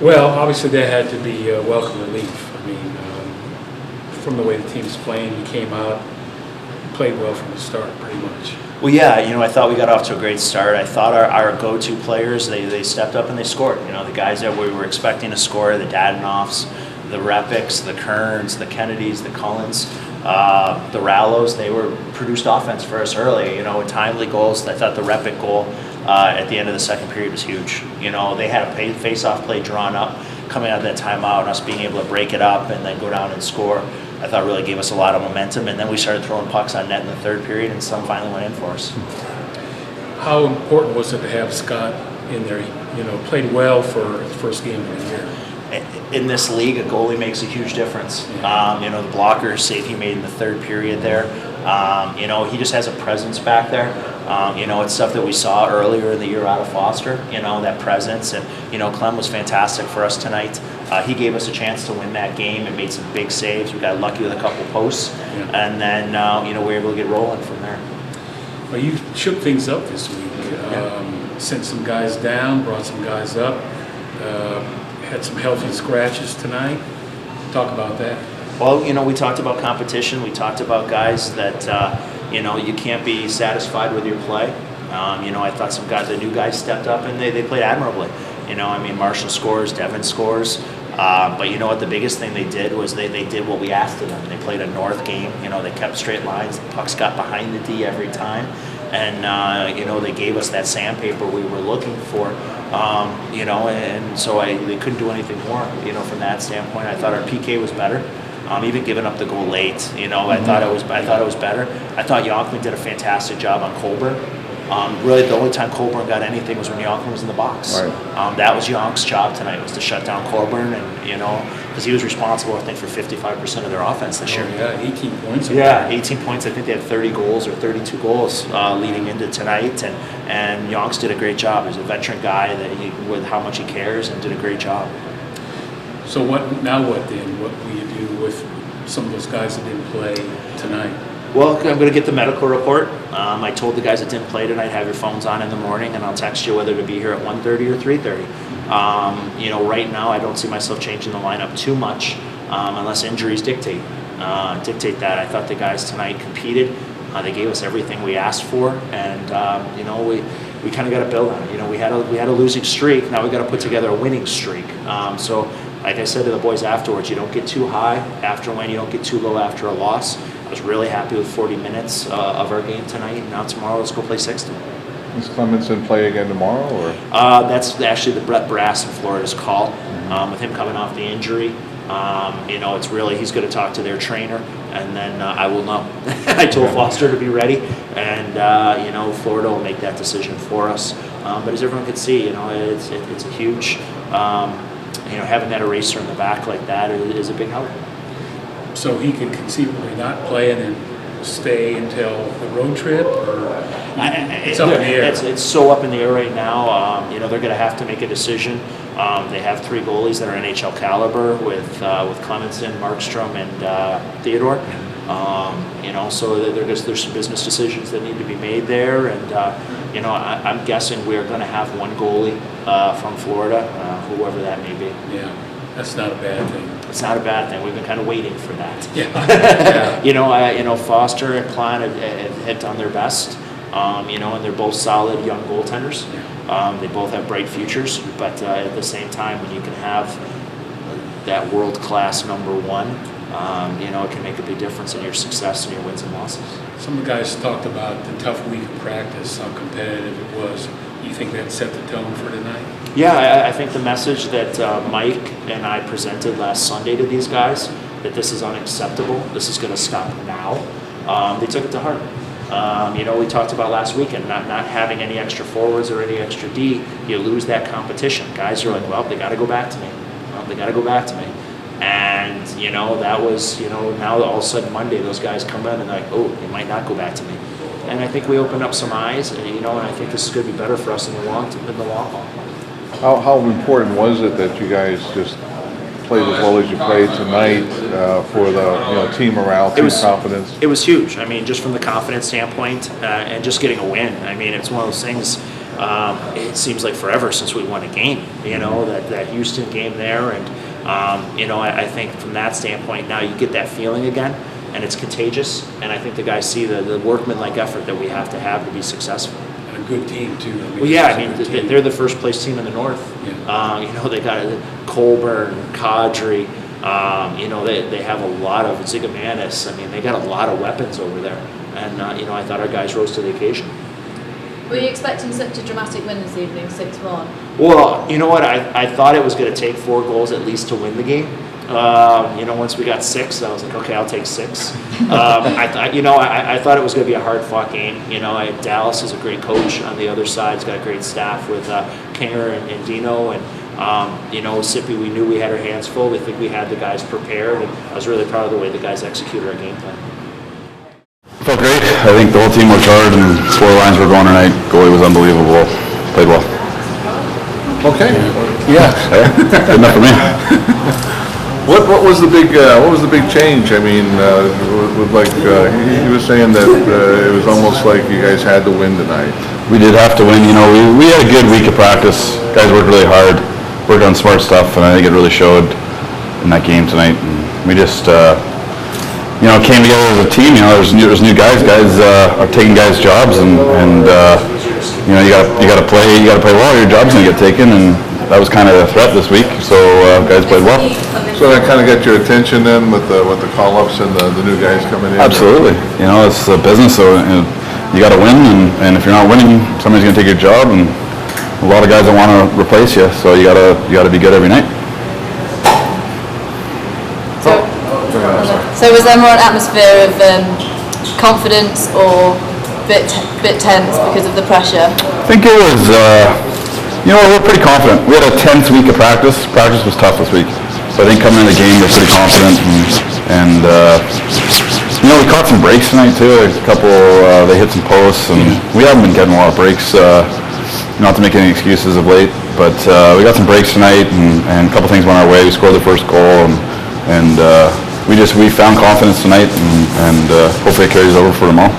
Well, obviously that had to be welcome relief. I mean, from the way the team's playing, he came out, played well from the start, pretty much. Well, yeah, I thought we got off to a great start. I thought our go-to players, they stepped up and they scored. The guys that we were expecting to score, the Dadanoffs, the Repicks, the Kearns, the Kennedys, the Cullens, the Rallos, they were produced offense for us early, with timely goals. I thought the Repick goal at the end of the second period was huge. They had a face-off play drawn up coming out of that timeout, and us being able to break it up and then go down and score, I thought really gave us a lot of momentum. And then we started throwing pucks on net in the third period, and some finally went in for us. How important was it to have Scott in there? Played well for his first game of the year. In this league, a goalie makes a huge difference. The blocker save he made in the third period there. He just has a presence back there. It's stuff that we saw earlier in the year out of Foster, that presence. And, Clem was fantastic for us tonight. He gave us a chance to win that game and made some big saves. We got lucky with a couple posts. And then, we were able to get rolling from there. Well, you shook things up this week. Sent some guys down, brought some guys up. Had some healthy scratches tonight. Talk about that. Well, we talked about competition. We talked about guys that, you can't be satisfied with your play. I thought the new guys stepped up and they played admirably. Marshall scores, Devin scores. But what the biggest thing they did was they did what we asked of them. They played a north game. They kept straight lines. The pucks got behind the D every time. And, they gave us that sandpaper we were looking for. And so they couldn't do anything more, from that standpoint. I thought our PK was better. Even giving up the goal late, I thought it was better. I thought Yonkman did a fantastic job on Colburn. Really, the only time Colburn got anything was when Yonkman was in the box. Right. That was Yonk's job tonight, was to shut down Colburn, and because he was responsible, I think, for 55% of their offense this year. Yeah, 18 points. Yeah, 18 points. I think they had 30 goals or 32 goals leading into tonight, and Yonk's did a great job. He's a veteran guy with how much he cares, and did a great job. So what then? What will you do with some of those guys that didn't play tonight? Well, I'm going to get the medical report. I told the guys that didn't play tonight, have your phones on in the morning, and I'll text you whether to be here at 1:30 or 3:30. Right now I don't see myself changing the lineup too much unless injuries dictate that. I thought the guys tonight competed. They gave us everything we asked for, and we kind of got to build on it. We had a losing streak. Now we got to put together a winning streak. So, like I said to the boys afterwards, you don't get too high after a win. You don't get too low after a loss. I was really happy with 40 minutes of our game tonight. And now tomorrow, let's go play 60. Does Clemmensen play again tomorrow, or? That's actually the Brett Brass in Florida's call. With him coming off the injury, it's really, he's going to talk to their trainer, and then I will know. I told Foster to be ready, and Florida will make that decision for us. But as everyone can see, it's a huge. Having that eraser in the back like that is a big help. So he could conceivably not play and then stay until the road trip, or it's up in the air. It's so up in the air right now. They're going to have to make a decision. They have 3 goalies that are NHL caliber with Clemmensen, Markstrom, and Theodore. So there's some business decisions that need to be made there, and I'm guessing we're going to have one goalie from Florida, whoever that may be. Yeah, that's not a bad thing. It's not a bad thing. We've been kind of waiting for that. Yeah. Foster and Klein have done their best. And they're both solid young goaltenders. They both have bright futures, but at the same time, when you can have that world-class number one, it can make a big difference in your success and your wins and losses. Some of the guys talked about the tough week of practice, how competitive it was. You think that set the tone for tonight? Yeah, I think the message that Mike and I presented last Sunday to these guys, that this is unacceptable, this is going to stop now, they took it to heart. We talked about last weekend, not having any extra forwards or any extra D, you lose that competition. Guys are like, well, they got to go back to me. And, that was, now all of a sudden Monday, those guys come in and they're like, oh, they might not go back to me. And I think we opened up some eyes, and I think this is going to be better for us in the long haul. How important was it that you guys just played as well as you played tonight for the team morale, team confidence? It was huge. Just from the confidence standpoint and just getting a win. It's one of those things. it seems like forever since we won a game. You know, that Houston game there, and you know, I think from that standpoint now you get that feeling again, and it's contagious. And I think the guys see the workmanlike effort that we have to be successful. And a good team too. Well, yeah, I mean they're the first place team in the North. Yeah. You know, they got Colburn, Kadri. You know, they have a lot of Zigomanis. I mean, they got a lot of weapons over there, and you know, I thought our guys rose to the occasion. Were you expecting such a dramatic win this evening, 6-1? Well, you know what? I thought it was going to take 4 goals at least to win the game. You know, once we got 6, I was like, okay, I'll take 6. I thought it was going to be a hard-fought game. You know, Dallas is a great coach on the other side. He's got a great staff with Kinger and Dino, and you know, Sippy. We knew we had our hands full. I think we had the guys prepared, and I was really proud of the way the guys executed our game plan. Felt great. I think the whole team worked hard and 4 lines were going tonight. Goalie was unbelievable. Played well. Okay. Yeah. Good enough for me. What was the big change? I mean, he was saying that it was almost like you guys had to win tonight. We did have to win. You know, we had a good week of practice. Guys worked really hard, worked on smart stuff, and I think it really showed in that game tonight. And we just, you know, came together as a team. You know, there's new guys. Guys are taking guys' jobs, and you know, you gotta play well. Your job's gonna get taken, and that was kind of a threat this week. So guys played well. So that kind of got your attention then with the call-ups and the new guys coming in. Absolutely. You know, it's a business, so you got to win, and if you're not winning, somebody's going to take your job, and a lot of guys don't want to replace you. So you gotta be good every night. So was there more an atmosphere of confidence or bit tense because of the pressure? I think it was, you know, we're pretty confident. We had a tense week of practice. Practice was tough this week. So I think coming into the game, we're pretty confident. And you know, we caught some breaks tonight too. A couple, they hit some posts. And we haven't been getting a lot of breaks, not to make any excuses of late. But we got some breaks tonight, and a couple things went our way. We scored the first goal. And we found confidence tonight, and hopefully it carries over for tomorrow.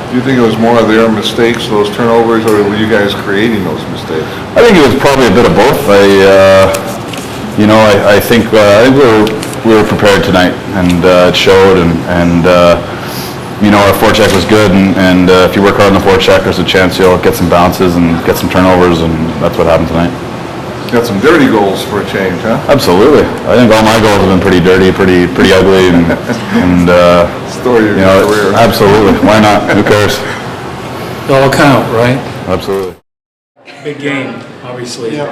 Do you think it was more of their mistakes, those turnovers, or were you guys creating those mistakes? I think it was probably a bit of both. I think we were prepared tonight, and it showed. And you know, our forecheck was good, and if you work hard on the forecheck, there's a chance you'll get some bounces and get some turnovers, and that's what happened tonight. Got some dirty goals for a change, huh? Absolutely. I think all my goals have been pretty dirty, pretty ugly, and story of your career. Absolutely. Why not? Who cares? They all count, right? Absolutely. Big game, obviously. You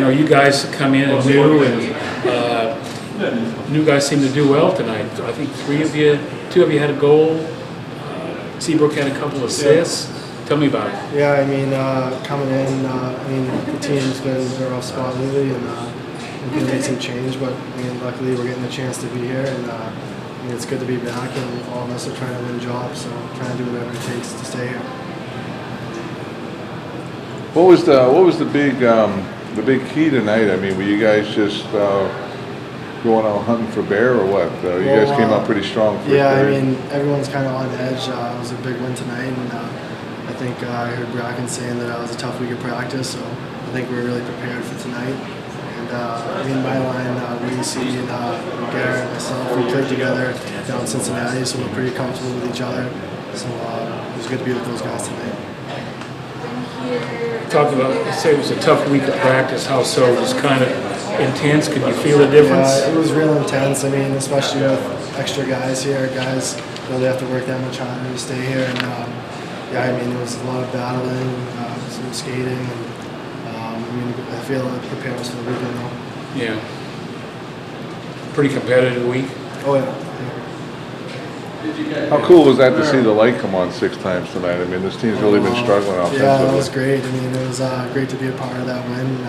know, you guys come in and new guys seem to do well tonight. I think 2 of you had a goal. Seabrook had a couple assists. Tell me about it. Yeah, I mean, coming in, the team's been in a rough spot lately, and we can make some change, but luckily we're getting a chance to be here, and it's good to be back, and all of us are trying to win jobs, so trying to do whatever it takes to stay here. What was the big key tonight? I mean, were you guys just going out hunting for bear, or what? You guys came out pretty strong. Yeah, I mean, everyone's kind of on edge. It was a big win tonight, and I think I heard Bracken saying that it was a tough week of practice, so I think we're really prepared for tonight. And my line, we and Garrett and myself, we played together down in Cincinnati, so we're pretty comfortable with each other. So it was good to be with those guys tonight. Talk about, say it was a tough week of practice. How so? Just kind of intense. Could you feel the difference? Yeah, it was real intense. I mean, especially with extra guys here. Guys, they have to work that much harder to stay here. And yeah, I mean, it was a lot of battling, some skating, and I feel it prepared us for the weekend now. Yeah. Pretty competitive week. Oh yeah. How cool was that to see the light come on 6 times tonight? I mean, this team's really been struggling offensively. Yeah, that was great. I mean, it was great to be a part of that win.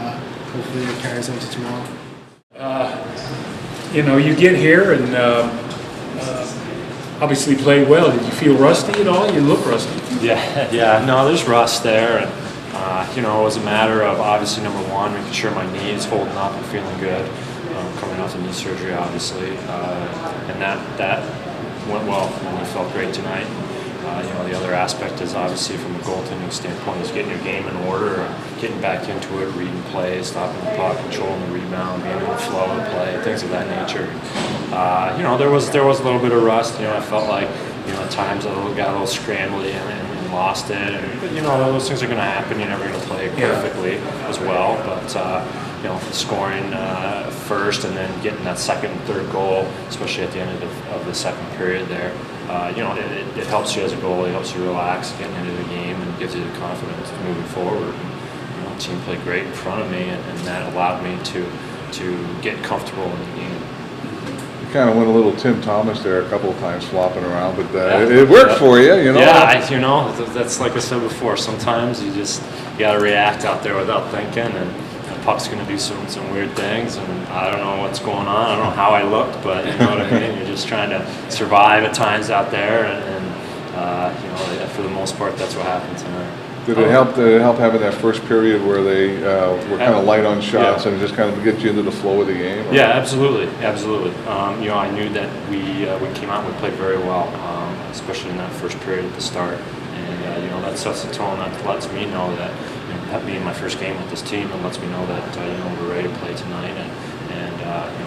Hopefully it carries into tomorrow. You know, you get here and obviously played well. Did you feel rusty at all? You look rusty. Yeah. No, there's rust there, and you know, it was a matter of obviously number one, making sure my knee is holding up and feeling good, coming off the knee surgery, obviously, and that went well, and we felt great tonight. The other aspect is obviously from a goaltending standpoint is getting your game in order, getting back into it, reading plays, stopping the puck, controlling the rebound, being in the flow of the play, things of that nature. There was a little bit of rust. I felt like at times I got a little scrambly and lost it. But those things are going to happen. You're never going to play perfectly as well. But scoring first and then getting that second and third goal, especially at the end of the second period there. It helps you as a goalie, it helps you relax getting into the game and gives you the confidence moving forward. The team played great in front of me, and that allowed me to get comfortable in the game. You kind of went a little Tim Thomas there a couple of times flopping around, but it worked for you, Yeah, that's like I said before, sometimes you got to react out there without thinking, and the puck's going to do some weird things, and I don't know what's going on. I don't know how I looked, but you know what I mean? You're just trying to survive at times out there, and for the most part, that's what happened tonight. Did it help having that first period where they were kind of light on shots and just kind of get you into the flow of the game? Or? Yeah, absolutely. I knew that we came out and we played very well, especially in that first period at the start, and that sets the tone. That lets me know that that being my first game with this team, it lets me know that we're ready to play tonight, and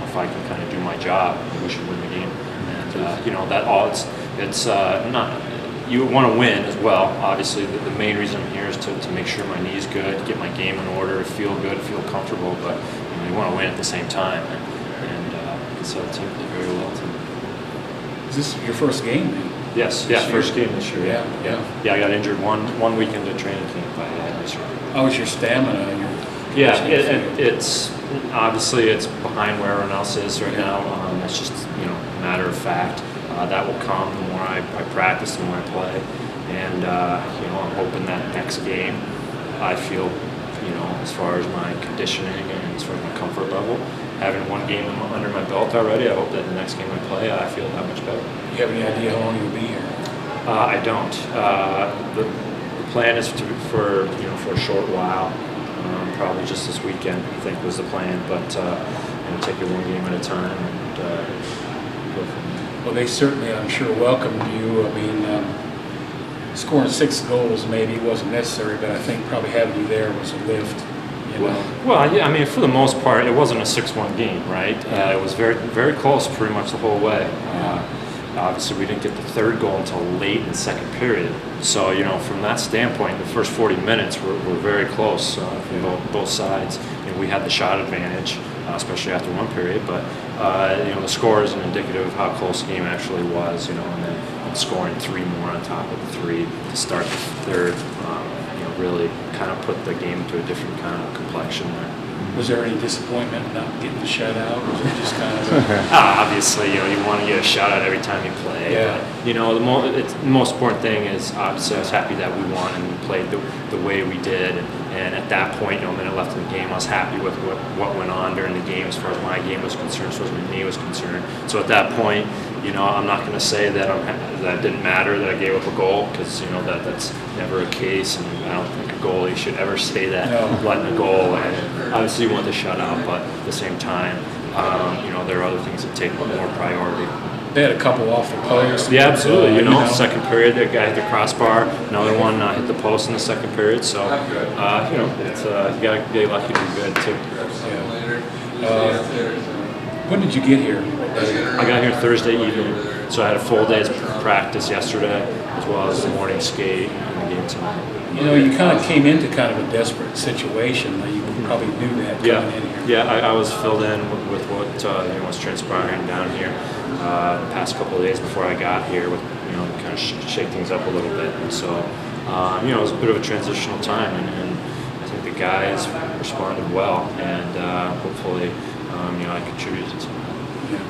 if I can kind of do my job, we should win the game. And that all it's not. You want to win as well. Obviously, the main reason I'm here is to make sure my knee's good, get my game in order, feel good, feel comfortable. But you want to win at the same time, and so the team played very well tonight. Is this your first game? Yes, first game this year. Yeah. I got injured one weekend at training camp. I had this year. How was your stamina? It's obviously it's behind where everyone else is right now. It's just a matter of fact. That will come the more I practice, the more I play, and I'm hoping that next game I feel as far as my conditioning and as far as my comfort level, having one game under my belt already, I hope that the next game I play I feel that much better. Do you have any idea how long you'll be here? I don't. The plan is for a short while, probably just this weekend I think was the plan, but take it one game at a time and go from there. Well, they certainly, I'm sure, welcomed you. I mean, scoring 6 goals maybe wasn't necessary, but I think probably having you there was a lift. Well, yeah. I mean, for the most part, it wasn't a 6-1 game, right? It was very, very close, pretty much the whole way. Obviously, we didn't get the third goal until late in the second period. So, from that standpoint, the first 40 minutes were very close from both sides. We had the shot advantage, especially after one period, but the score isn't indicative of how close the game actually was. And then scoring 3 more on top of the 3 to start the third, really kind of put the game into a different kind of complexion there. Was there any disappointment not getting the shutout, or was it just kind of? Obviously, you want to get a shutout every time you play. Yeah. But, the most important thing is obviously I was happy that we won and we played the way we did. And at that point, a minute left in the game, I was happy with what went on during the game as far as my game was concerned, as far as my knee was concerned. So at that point, I'm not going to say that that it didn't matter that I gave up a goal, because that's never a case, and I don't think a goalie should ever say that, letting a goal. And obviously, you want the shutout, but at the same time, there are other things that take more priority. They had a couple off the post. Yeah, absolutely. Second period, that guy hit the crossbar. Another one hit the post in the second period. So, it's you got to get lucky to be good too. When did you get here? I got here Thursday evening, so I had a full day's practice yesterday, as well as the morning skate and the game tonight. You kind of came into kind of a desperate situation. You probably knew that coming in here. Yeah, I was filled in with what was transpiring down here the past couple of days before I got here, with kind of shake things up a little bit. And so it was a bit of a transitional time, and I think the guys responded well, and hopefully I contributed to that. Yeah.